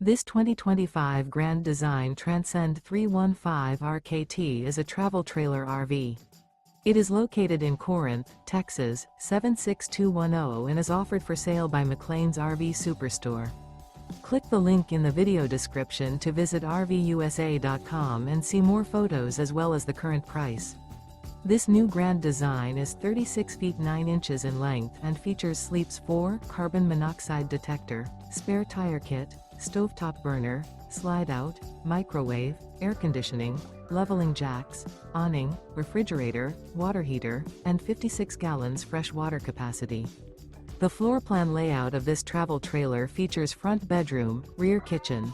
This 2025 Grand Design Transcend 315 RKT is a travel trailer RV. It is located in Corinth, Texas, 76210 and is offered for sale by McClain's RV Superstore. Click the link in the video description to visit RVUSA.com and see more photos as well as the current price. This new Grand Design is 36 feet 9 inches in length and features Sleep's 4 carbon monoxide detector, spare tire kit, stovetop burner, slide-out, microwave, air conditioning, leveling jacks, awning, refrigerator, water heater, and 56 gallons fresh water capacity. The floor plan layout of this travel trailer features front bedroom, rear kitchen.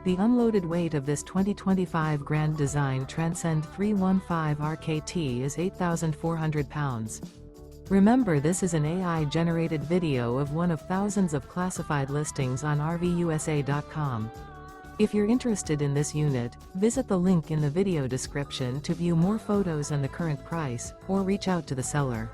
The unloaded weight of this 2025 Grand Design Transcend 315 RKT is 8,400 pounds. Remember, this is an AI-generated video of one of thousands of classified listings on RVUSA.com. If you're interested in this unit, visit the link in the video description to view more photos and the current price, or reach out to the seller.